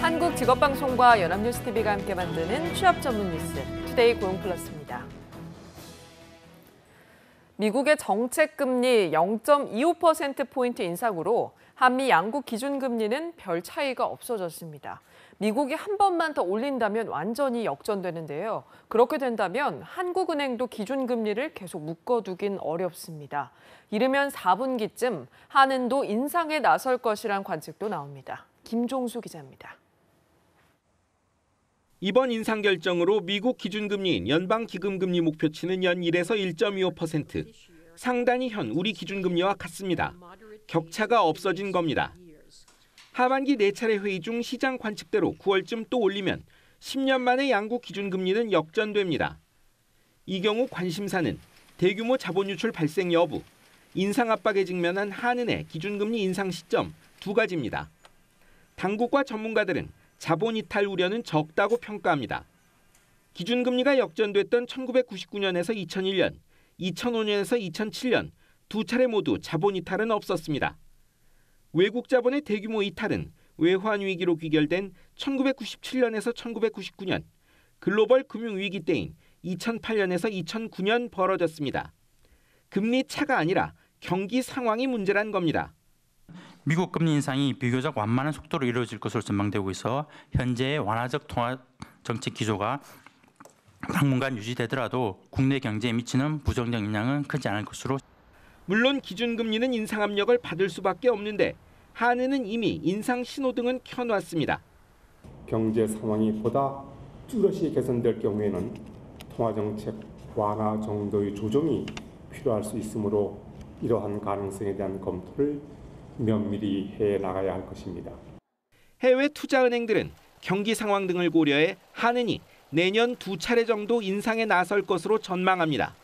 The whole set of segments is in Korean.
한국직업방송과 연합뉴스TV가 함께 만드는 취업 전문 뉴스, 투데이 고용플러스입니다. 미국의 정책금리 0.25%포인트 인상으로 한미 양국 기준금리는 별 차이가 없어졌습니다. 미국이 한 번만 더 올린다면 완전히 역전되는데요. 그렇게 된다면 한국은행도 기준금리를 계속 묶어두긴 어렵습니다. 이르면 4분기쯤 한은도 인상에 나설 것이란 관측도 나옵니다. 김종수 기자입니다. 이번 인상 결정으로 미국 기준금리인 연방기금금리 목표치는 연 1에서 1.25%, 상단이 현 우리 기준금리와 같습니다. 격차가 없어진 겁니다. 하반기 4차례 회의 중 시장 관측대로 9월쯤 또 올리면 10년 만에 양국 기준금리는 역전됩니다. 이 경우 관심사는 대규모 자본 유출 발생 여부, 인상 압박에 직면한 한은의 기준금리 인상 시점 두 가지입니다. 당국과 전문가들은 자본 이탈 우려는 적다고 평가합니다. 기준금리가 역전됐던 1999년에서 2001년, 2005년에서 2007년 두 차례 모두 자본 이탈은 없었습니다. 외국 자본의 대규모 이탈은 외환 위기로 귀결된 1997년에서 1999년, 글로벌 금융위기 때인 2008년에서 2009년 벌어졌습니다. 금리 차가 아니라 경기 상황이 문제란 겁니다. 미국 금리 인상이 비교적 완만한 속도로 이루어질 것으로 전망되고 있어 현재의 완화적 통화 정책 기조가 당분간 유지되더라도 국내 경제에 미치는 부정적 영향은 크지 않을 것으로. 물론 기준금리는 인상 압력을 받을 수밖에 없는데 한은은 이미 인상 신호등은 켜놨습니다. 경제 상황이 보다 뚜렷이 개선될 경우에는 통화정책 완화 정도의 조정이 필요할 수 있으므로 이러한 가능성에 대한 검토를 면밀히 해나가야 할 것입니다. 해외 투자은행들은 경기 상황 등을 고려해 한은이 내년 2차례 정도 인상에 나설 것으로 전망합니다.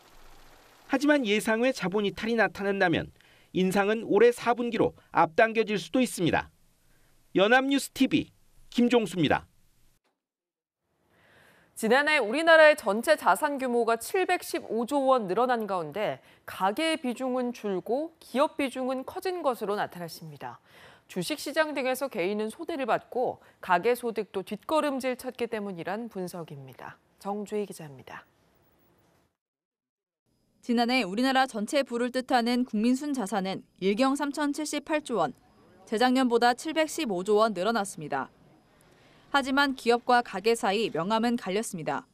하지만 예상 외 자본 이탈이 나타난다면 인상은 올해 4분기로 앞당겨질 수도 있습니다. 연합뉴스TV 김종수입니다. 지난해 우리나라의 전체 자산 규모가 715조 원 늘어난 가운데 가계의 비중은 줄고 기업 비중은 커진 것으로 나타났습니다. 주식시장 등에서 개인은 손해를 받고 가계 소득도 뒷걸음질 쳤기 때문이란 분석입니다. 정주희 기자입니다. 지난해 우리나라 전체 부를 뜻하는 국민 순자산은 일경 3,078조 원, 재작년보다 715조 원 늘어났습니다. 하지만 기업과 가계 사이 명암은 갈렸습니다.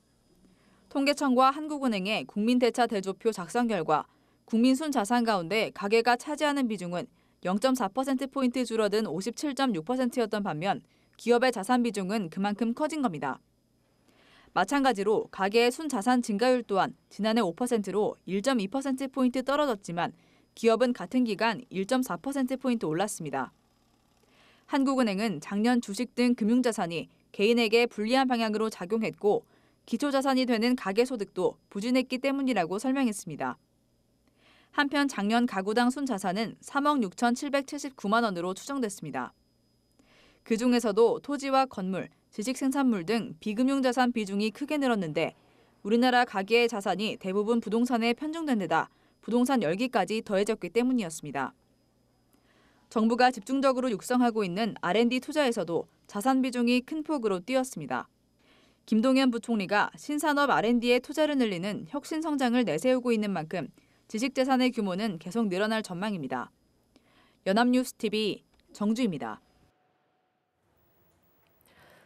통계청과 한국은행의 국민대차 대조표 작성 결과 국민 순자산 가운데 가계가 차지하는 비중은 0.4%포인트 줄어든 57.6%였던 반면 기업의 자산 비중은 그만큼 커진 겁니다. 마찬가지로 가계의 순자산 증가율 또한 지난해 5%로 1.2%포인트 떨어졌지만 기업은 같은 기간 1.4%포인트 올랐습니다. 한국은행은 작년 주식 등 금융자산이 개인에게 불리한 방향으로 작용했고 기초자산이 되는 가계소득도 부진했기 때문이라고 설명했습니다. 한편 작년 가구당 순자산은 3억 6,779만 원으로 추정됐습니다. 그중에서도 토지와 건물, 지식생산물 등 비금융자산 비중이 크게 늘었는데 우리나라 가계의 자산이 대부분 부동산에 편중된 데다 부동산 열기까지 더해졌기 때문이었습니다. 정부가 집중적으로 육성하고 있는 R&D 투자에서도 자산 비중이 큰 폭으로 뛰었습니다. 김동연 부총리가 신산업 R&D에 투자를 늘리는 혁신 성장을 내세우고 있는 만큼 지식재산의 규모는 계속 늘어날 전망입니다. 연합뉴스TV 정주입니다.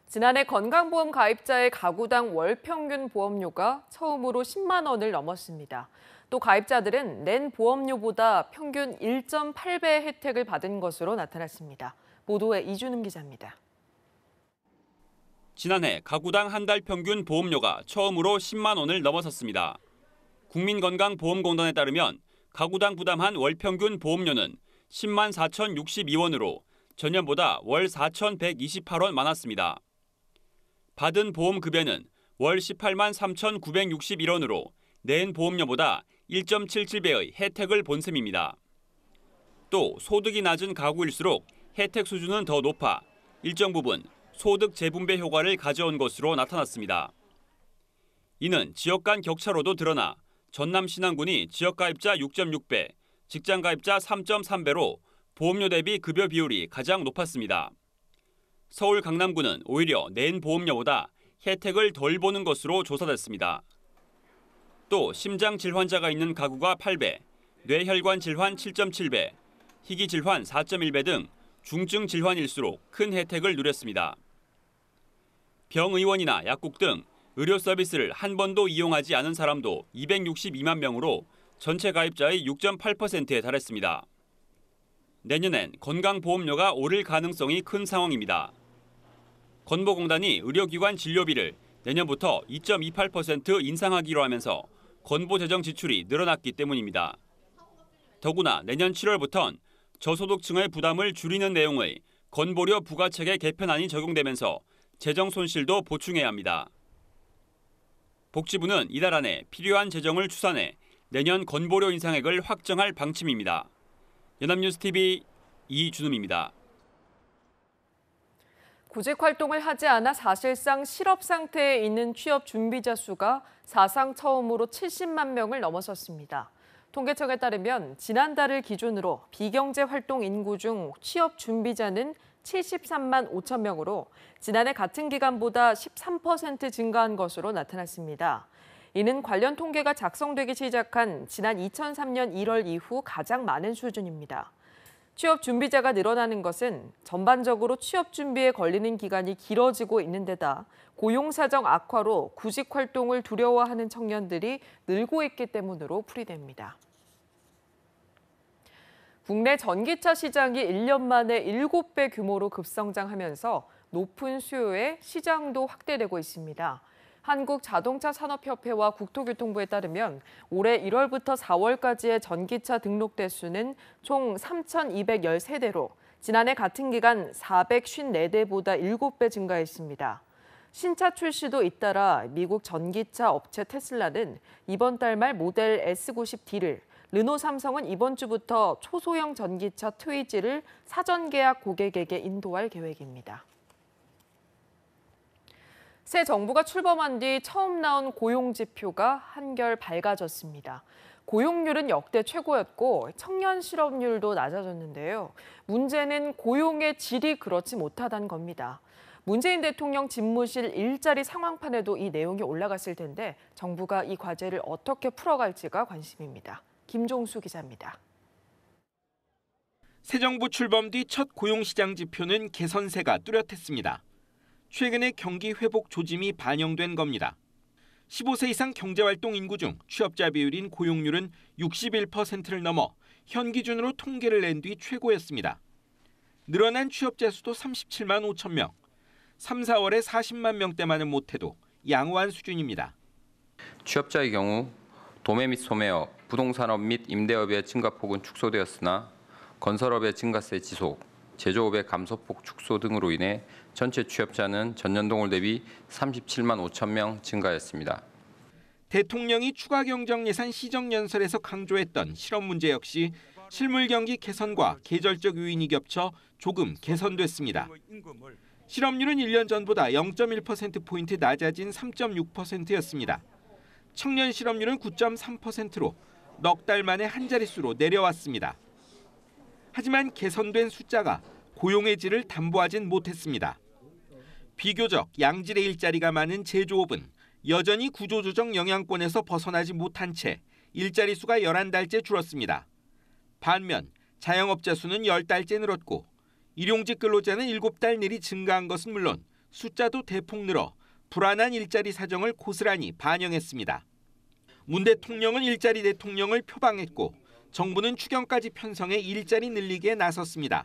지난해 건강보험 가입자의 가구당 월 평균 보험료가 처음으로 10만 원을 넘었습니다. 또 가입자들은 낸 보험료보다 평균 1.8배 혜택을 받은 것으로 나타났습니다. 보도에 이준음 기자입니다. 지난해 가구당 한 달 평균 보험료가 처음으로 10만 원을 넘어섰습니다. 국민건강보험공단에 따르면 가구당 부담한 월 평균 보험료는 10만 4,062원으로 전년보다 월 4,128원 많았습니다. 받은 보험급여는 월 18만 3,961원으로 낸 보험료보다 1.77배의 혜택을 본 셈입니다. 또 소득이 낮은 가구일수록 혜택 수준은 더 높아 일정 부분 소득 재분배 효과를 가져온 것으로 나타났습니다. 이는 지역 간 격차로도 드러나 전남 신안군이 지역가입자 6.6배, 직장가입자 3.3배로 보험료 대비 급여 비율이 가장 높았습니다. 서울 강남구는 오히려 낸 보험료보다 혜택을 덜 보는 것으로 조사됐습니다. 또 심장 질환자가 있는 가구가 8배, 뇌혈관 질환 7.7배, 희귀 질환 4.1배 등 중증 질환일수록 큰 혜택을 누렸습니다. 병의원이나 약국 등 의료 서비스를 한 번도 이용하지 않은 사람도 262만 명으로 전체 가입자의 6.8%에 달했습니다. 내년엔 건강보험료가 오를 가능성이 큰 상황입니다. 건보공단이 의료기관 진료비를 내년부터 2.28% 인상하기로 하면서 건보재정 지출이 늘어났기 때문입니다. 더구나 내년 7월부턴 저소득층의 부담을 줄이는 내용의 건보료 부과체계 개편안이 적용되면서 재정 손실도 보충해야 합니다. 복지부는 이달 안에 필요한 재정을 추산해 내년 건보료 인상액을 확정할 방침입니다. 연합뉴스TV 이준음입니다. 구직 활동을 하지 않아 사실상 실업 상태에 있는 취업 준비자 수가 사상 처음으로 70만 명을 넘어섰습니다. 통계청에 따르면 지난달을 기준으로 비경제 활동 인구 중 취업 준비자는 73만 5천 명으로 지난해 같은 기간보다 13% 증가한 것으로 나타났습니다. 이는 관련 통계가 작성되기 시작한 지난 2003년 1월 이후 가장 많은 수준입니다. 취업 준비자가 늘어나는 것은 전반적으로 취업 준비에 걸리는 기간이 길어지고 있는 데다 고용 사정 악화로 구직 활동을 두려워하는 청년들이 늘고 있기 때문으로 풀이됩니다. 국내 전기차 시장이 1년 만에 7배 규모로 급성장하면서 높은 수요에 시장도 확대되고 있습니다. 한국자동차산업협회와 국토교통부에 따르면 올해 1월부터 4월까지의 전기차 등록 대수는 총 3,213대로 지난해 같은 기간 454대보다 7배 증가했습니다. 신차 출시도 잇따라 미국 전기차 업체 테슬라는 이번 달 말 모델 S90D를, 르노 삼성은 이번 주부터 초소형 전기차 트위지를 사전 계약 고객에게 인도할 계획입니다. 새 정부가 출범한 뒤 처음 나온 고용 지표가 한결 밝아졌습니다. 고용률은 역대 최고였고 청년 실업률도 낮아졌는데요. 문제는 고용의 질이 그렇지 못하다는 겁니다. 문재인 대통령 집무실 일자리 상황판에도 이 내용이 올라갔을 텐데 정부가 이 과제를 어떻게 풀어갈지가 관심입니다. 김종수 기자입니다. 새 정부 출범 뒤 첫 고용시장 지표는 개선세가 뚜렷했습니다. 최근에 경기 회복 조짐이 반영된 겁니다. 15세 이상 경제활동 인구 중 취업자 비율인 고용률은 61%를 넘어 현 기준으로 통계를 낸 뒤 최고였습니다. 늘어난 취업자 수도 37만 5천 명, 3, 4월에 40만 명대만은 못해도 양호한 수준입니다. 취업자의 경우 도매 및 소매업, 부동산업 및 임대업의 증가폭은 축소되었으나 건설업의 증가세 지속, 제조업의 감소폭 축소 등으로 인해 전체 취업자는 전년 동월 대비 37만 5천 명 증가했습니다. 대통령이 추가 경정 예산 시정연설에서 강조했던 실업 문제 역시 실물 경기 개선과 계절적 요인이 겹쳐 조금 개선됐습니다. 실업률은 1년 전보다 0.1%포인트 낮아진 3.6%였습니다. 청년 실업률은 9.3%로 넉 달 만에 한 자릿수로 내려왔습니다. 하지만 개선된 숫자가 고용의 질을 담보하진 못했습니다. 비교적 양질의 일자리가 많은 제조업은 여전히 구조조정 영향권에서 벗어나지 못한 채 일자리 수가 11달째 줄었습니다. 반면 자영업자 수는 10달째 늘었고 일용직 근로자는 7달 내리 증가한 것은 물론 숫자도 대폭 늘어 불안한 일자리 사정을 고스란히 반영했습니다. 문 대통령은 일자리 대통령을 표방했고 정부는 추경까지 편성해 일자리 늘리기에 나섰습니다.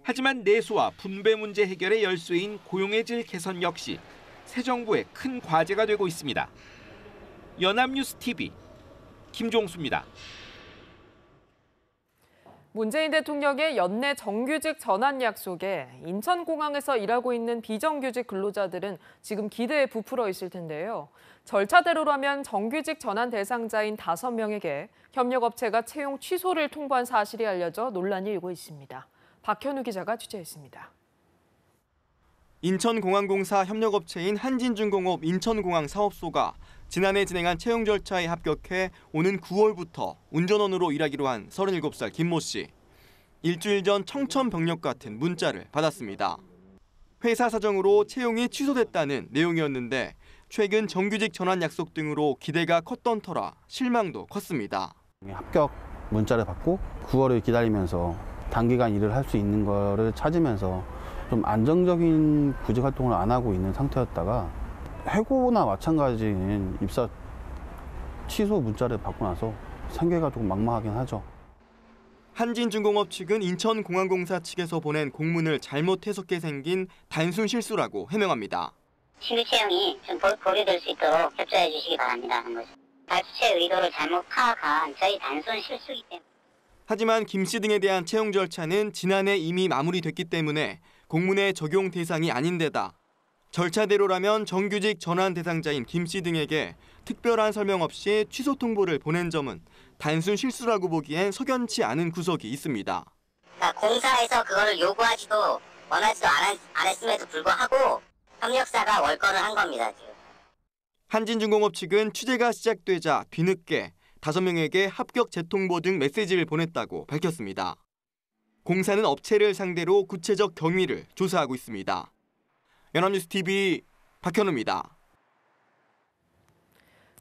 하지만 내수와 분배 문제 해결의 열쇠인 고용의 질 개선 역시 새 정부의 큰 과제가 되고 있습니다. 연합뉴스TV 김종수입니다. 문재인 대통령의 연내 정규직 전환 약속에 인천공항에서 일하고 있는 비정규직 근로자들은 지금 기대에 부풀어 있을 텐데요. 절차대로라면 정규직 전환 대상자인 5명에게 협력업체가 채용 취소를 통보한 사실이 알려져 논란이 일고 있습니다. 박현우 기자가 취재했습니다. 인천공항공사 협력업체인 한진중공업 인천공항 사업소가 지난해 진행한 채용 절차에 합격해 오는 9월부터 운전원으로 일하기로 한 37살 김모 씨. 일주일 전 청천벽력 같은 문자를 받았습니다. 회사 사정으로 채용이 취소됐다는 내용이었는데 최근 정규직 전환 약속 등으로 기대가 컸던 터라 실망도 컸습니다. 합격 문자를 받고 9월을 기다리면서 단기간 일을 할 수 있는 거를 찾으면서 좀 안정적인 구직 활동을 안 하고 있는 상태였다가 해고나 마찬가지인 입사 취소 문자를 받고 나서 생계가 조금 막막하긴 하죠. 한진중공업 측은 인천공항공사 측에서 보낸 공문을 잘못 해석해 생긴 단순 실수라고 해명합니다. 신규 채용이 좀 고려될 수 있도록 협조해 주시기 바랍니다 하는 거죠. 발주처의 의도를 잘못 파악한 저희 단순 실수이기 때문에. 하지만 김 씨 등에 대한 채용 절차는 지난해 이미 마무리됐기 때문에 공문의 적용 대상이 아닌데다 절차대로라면 정규직 전환 대상자인 김 씨 등에게 특별한 설명 없이 취소 통보를 보낸 점은 단순 실수라고 보기엔 석연치 않은 구석이 있습니다. 그러니까 공사에서 그걸 요구하지도 원하지도 않았음에도 불구하고 협력사가 월권을 한 겁니다. 지금. 한진중공업 측은 취재가 시작되자 뒤늦게 5명에게 합격 재통보 등 메시지를 보냈다고 밝혔습니다. 공사는 업체를 상대로 구체적 경위를 조사하고 있습니다. 연합뉴스TV 박현우입니다.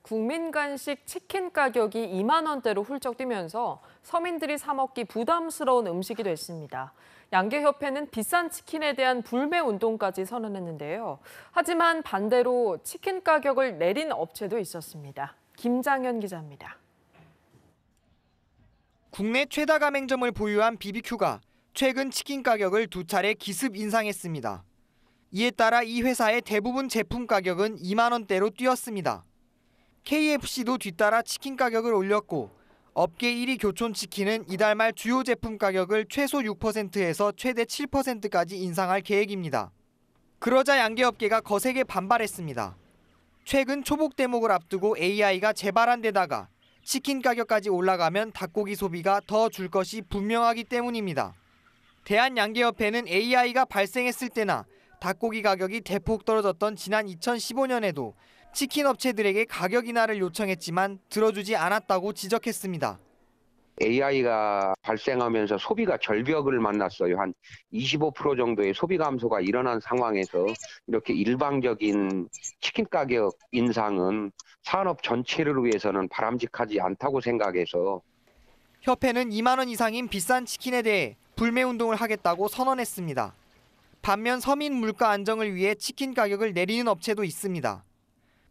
국민 간식 치킨 가격이 2만 원대로 훌쩍 뛰면서 서민들이 사 먹기 부담스러운 음식이 됐습니다. 양계협회는 비싼 치킨에 대한 불매 운동까지 선언했는데요. 하지만 반대로 치킨 가격을 내린 업체도 있었습니다. 김장현 기자입니다. 국내 최다 가맹점을 보유한 BBQ가 최근 치킨 가격을 2차례 기습 인상했습니다. 이에 따라 이 회사의 대부분 제품 가격은 2만 원대로 뛰었습니다. KFC도 뒤따라 치킨 가격을 올렸고 업계 1위 교촌치킨은 이달 말 주요 제품 가격을 최소 6%에서 최대 7%까지 인상할 계획입니다. 그러자 양계업계가 거세게 반발했습니다. 최근 초복 대목을 앞두고 AI가 재발한 데다가 치킨 가격까지 올라가면 닭고기 소비가 더 줄 것이 분명하기 때문입니다. 대한양계협회는 AI가 발생했을 때나 닭고기 가격이 대폭 떨어졌던 지난 2015년에도 치킨 업체들에게 가격 인하를 요청했지만 들어주지 않았다고 지적했습니다. AI가 발생하면서 소비가 절벽을 만났어요. 한 25% 정도의 소비 감소가 일어난 상황에서 이렇게 일방적인 치킨 가격 인상은 산업 전체를 위해서는 바람직하지 않다고 생각해서 협회는 2만 원 이상인 비싼 치킨에 대해 불매 운동을 하겠다고 선언했습니다. 반면 서민 물가 안정을 위해 치킨 가격을 내리는 업체도 있습니다.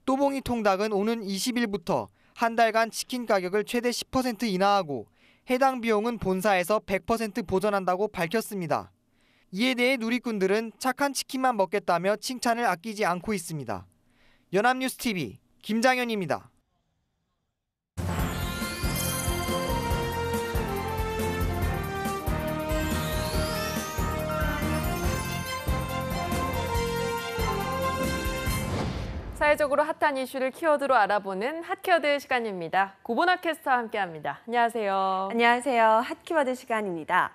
또봉이 통닭은 오는 20일부터 한 달간 치킨 가격을 최대 10% 인하하고 해당 비용은 본사에서 100% 보전한다고 밝혔습니다. 이에 대해 누리꾼들은 착한 치킨만 먹겠다며 칭찬을 아끼지 않고 있습니다. 연합뉴스TV 김장현입니다. 사회적으로 핫한 이슈를 키워드로 알아보는 핫키워드 시간입니다. 고보나 캐스터와 함께합니다. 안녕하세요. 안녕하세요. 핫키워드 시간입니다.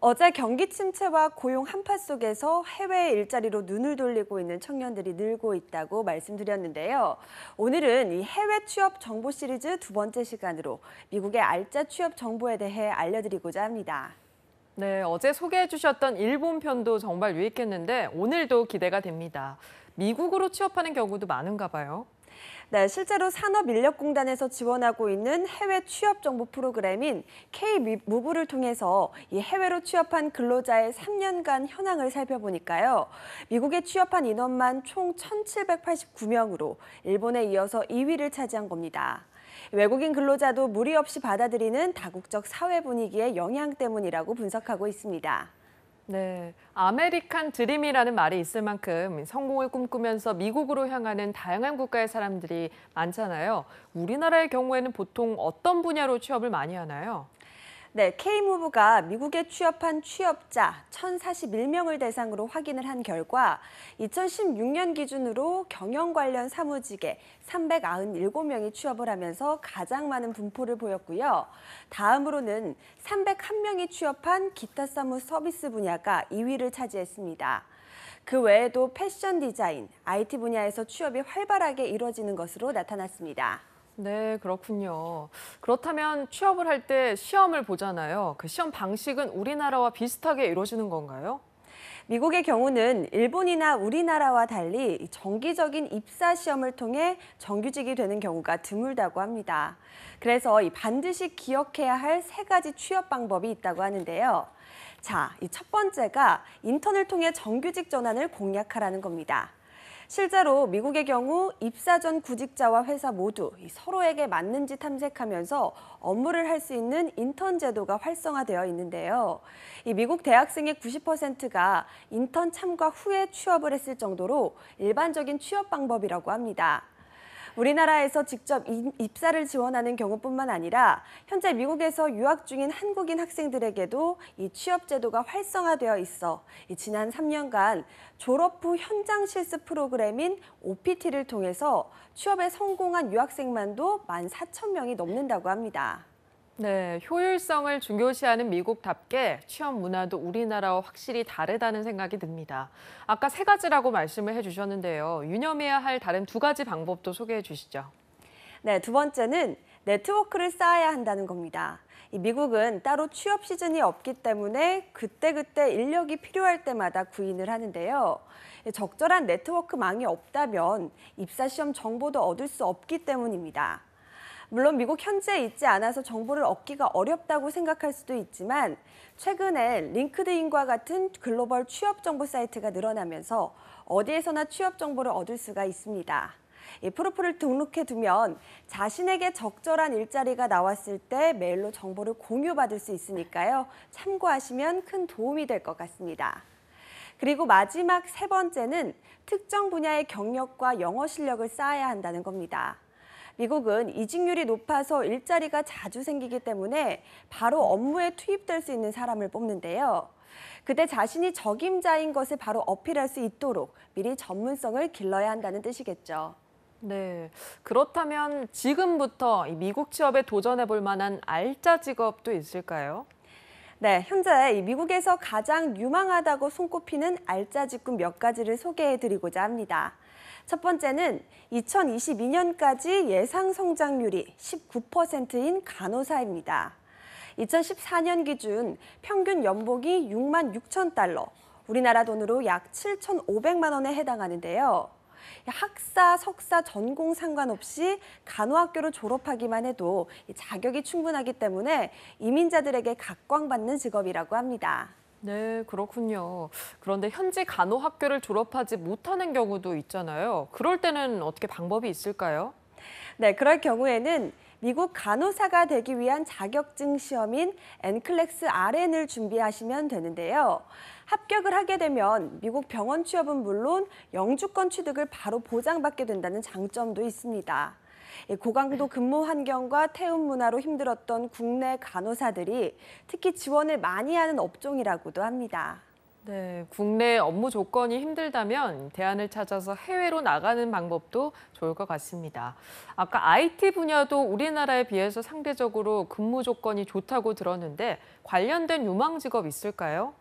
어제 경기 침체와 고용 한파 속에서 해외 일자리로 눈을 돌리고 있는 청년들이 늘고 있다고 말씀드렸는데요. 오늘은 이 해외 취업 정보 시리즈 2번째 시간으로 미국의 알짜 취업 정보에 대해 알려드리고자 합니다. 네, 어제 소개해 주셨던 일본 편도 정말 유익했는데 오늘도 기대가 됩니다. 미국으로 취업하는 경우도 많은가 봐요. 네, 실제로 산업인력공단에서 지원하고 있는 해외 취업 정보 프로그램인 K-무브를 통해서 이 해외로 취업한 근로자의 3년간 현황을 살펴보니까요. 미국에 취업한 인원만 총 1,789명으로 일본에 이어서 2위를 차지한 겁니다. 외국인 근로자도 무리 없이 받아들이는 다국적 사회 분위기의 영향 때문이라고 분석하고 있습니다. 네, 아메리칸 드림이라는 말이 있을 만큼 성공을 꿈꾸면서 미국으로 향하는 다양한 국가의 사람들이 많잖아요. 우리나라의 경우에는 보통 어떤 분야로 취업을 많이 하나요? 네, K-무브가 미국에 취업한 취업자 1,041명을 대상으로 확인을 한 결과 2016년 기준으로 경영 관련 사무직에 397명이 취업을 하면서 가장 많은 분포를 보였고요. 다음으로는 301명이 취업한 기타 사무 서비스 분야가 2위를 차지했습니다. 그 외에도 패션 디자인, IT 분야에서 취업이 활발하게 이루어지는 것으로 나타났습니다. 네, 그렇군요. 그렇다면 취업을 할 때 시험을 보잖아요. 그 시험 방식은 우리나라와 비슷하게 이루어지는 건가요? 미국의 경우는 일본이나 우리나라와 달리 정기적인 입사 시험을 통해 정규직이 되는 경우가 드물다고 합니다. 그래서 반드시 기억해야 할 3가지 취업 방법이 있다고 하는데요. 자, 이 첫 번째가 인턴을 통해 정규직 전환을 공략하라는 겁니다. 실제로 미국의 경우 입사 전 구직자와 회사 모두 서로에게 맞는지 탐색하면서 업무를 할 수 있는 인턴 제도가 활성화되어 있는데요. 이 미국 대학생의 90%가 인턴 참가 후에 취업을 했을 정도로 일반적인 취업 방법이라고 합니다. 우리나라에서 직접 입사를 지원하는 경우뿐만 아니라 현재 미국에서 유학 중인 한국인 학생들에게도 이 취업 제도가 활성화되어 있어 지난 3년간 졸업 후 현장 실습 프로그램인 OPT를 통해서 취업에 성공한 유학생만도 14,000명이 넘는다고 합니다. 네, 효율성을 중요시하는 미국답게 취업 문화도 우리나라와 확실히 다르다는 생각이 듭니다. 아까 3가지라고 말씀을 해주셨는데요. 유념해야 할 다른 2가지 방법도 소개해 주시죠. 네, 두 번째는 네트워크를 쌓아야 한다는 겁니다. 미국은 따로 취업 시즌이 없기 때문에 그때그때 인력이 필요할 때마다 구인을 하는데요. 적절한 네트워크망이 없다면 입사 시험 정보도 얻을 수 없기 때문입니다. 물론 미국 현지에 있지 않아서 정보를 얻기가 어렵다고 생각할 수도 있지만 최근에 링크드인과 같은 글로벌 취업 정보 사이트가 늘어나면서 어디에서나 취업 정보를 얻을 수가 있습니다. 이 프로필을 등록해두면 자신에게 적절한 일자리가 나왔을 때 메일로 정보를 공유받을 수 있으니까요. 참고하시면 큰 도움이 될 것 같습니다. 그리고 마지막 3번째는 특정 분야의 경력과 영어 실력을 쌓아야 한다는 겁니다. 미국은 이직률이 높아서 일자리가 자주 생기기 때문에 바로 업무에 투입될 수 있는 사람을 뽑는데요. 그때 자신이 적임자인 것을 바로 어필할 수 있도록 미리 전문성을 길러야 한다는 뜻이겠죠. 네, 그렇다면 지금부터 미국 취업에 도전해 볼 만한 알짜 직업도 있을까요? 네, 현재 미국에서 가장 유망하다고 손꼽히는 알짜 직군 몇 가지를 소개해드리고자 합니다. 첫 번째는 2022년까지 예상 성장률이 19%인 간호사입니다. 2014년 기준 평균 연봉이 66,000달러, 우리나라 돈으로 약 7,500만 원에 해당하는데요. 학사, 석사, 전공 상관없이 간호학교를 졸업하기만 해도 자격이 충분하기 때문에 이민자들에게 각광받는 직업이라고 합니다. 네, 그렇군요. 그런데 현지 간호학교를 졸업하지 못하는 경우도 있잖아요. 그럴 때는 어떻게 방법이 있을까요? 네, 그럴 경우에는 미국 간호사가 되기 위한 자격증 시험인 NCLEX RN을 준비하시면 되는데요. 합격을 하게 되면 미국 병원 취업은 물론 영주권 취득을 바로 보장받게 된다는 장점도 있습니다. 고강도 근무 환경과 태움 문화로 힘들었던 국내 간호사들이 특히 지원을 많이 하는 업종이라고도 합니다. 네, 국내 업무 조건이 힘들다면 대안을 찾아서 해외로 나가는 방법도 좋을 것 같습니다. 아까 IT 분야도 우리나라에 비해서 상대적으로 근무 조건이 좋다고 들었는데 관련된 유망 직업 있을까요?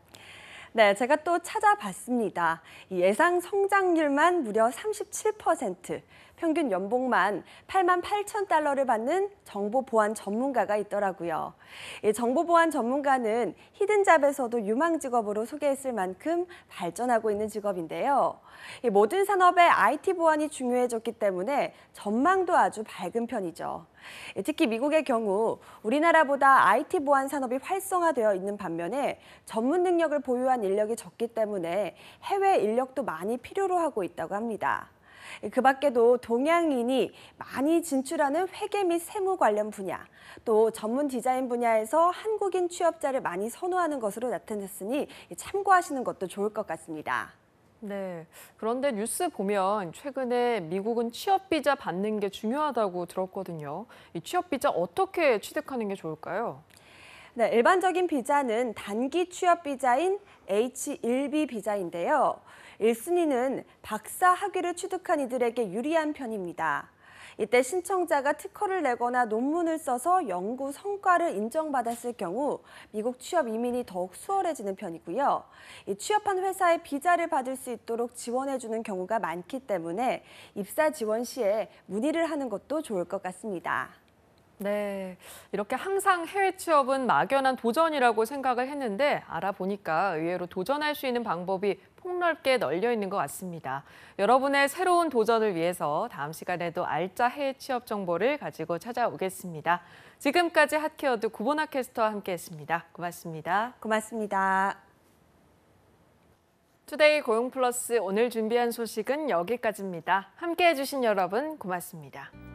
네, 제가 또 찾아봤습니다. 예상 성장률만 무려 37%, 평균 연봉만 88,000달러를 받는 정보보안 전문가가 있더라고요. 이 정보보안 전문가는 히든잡에서도 유망 직업으로 소개했을 만큼 발전하고 있는 직업인데요. 이 모든 산업에 IT 보안이 중요해졌기 때문에 전망도 아주 밝은 편이죠. 특히 미국의 경우 우리나라보다 IT 보안 산업이 활성화되어 있는 반면에 전문 능력을 보유한 인력이 적기 때문에 해외 인력도 많이 필요로 하고 있다고 합니다. 그 밖에도 동양인이 많이 진출하는 회계 및 세무 관련 분야, 또 전문 디자인 분야에서 한국인 취업자를 많이 선호하는 것으로 나타났으니 참고하시는 것도 좋을 것 같습니다. 네, 그런데 뉴스 보면 최근에 미국은 취업 비자 받는 게 중요하다고 들었거든요. 이 취업 비자 어떻게 취득하는 게 좋을까요? 네, 일반적인 비자는 단기 취업 비자인 H-1B 비자인데요. 1순위는 박사 학위를 취득한 이들에게 유리한 편입니다. 이때 신청자가 특허를 내거나 논문을 써서 연구 성과를 인정받았을 경우 미국 취업 이민이 더욱 수월해지는 편이고요. 취업한 회사에 비자를 받을 수 있도록 지원해주는 경우가 많기 때문에 입사 지원 시에 문의를 하는 것도 좋을 것 같습니다. 네, 이렇게 항상 해외 취업은 막연한 도전이라고 생각을 했는데 알아보니까 의외로 도전할 수 있는 방법이 폭넓게 널려 있는 것 같습니다. 여러분의 새로운 도전을 위해서 다음 시간에도 알짜 해외 취업 정보를 가지고 찾아오겠습니다. 지금까지 핫케어드 구본아 캐스터와 함께했습니다. 고맙습니다. 고맙습니다. 투데이 고용플러스 오늘 준비한 소식은 여기까지입니다. 함께해 주신 여러분 고맙습니다.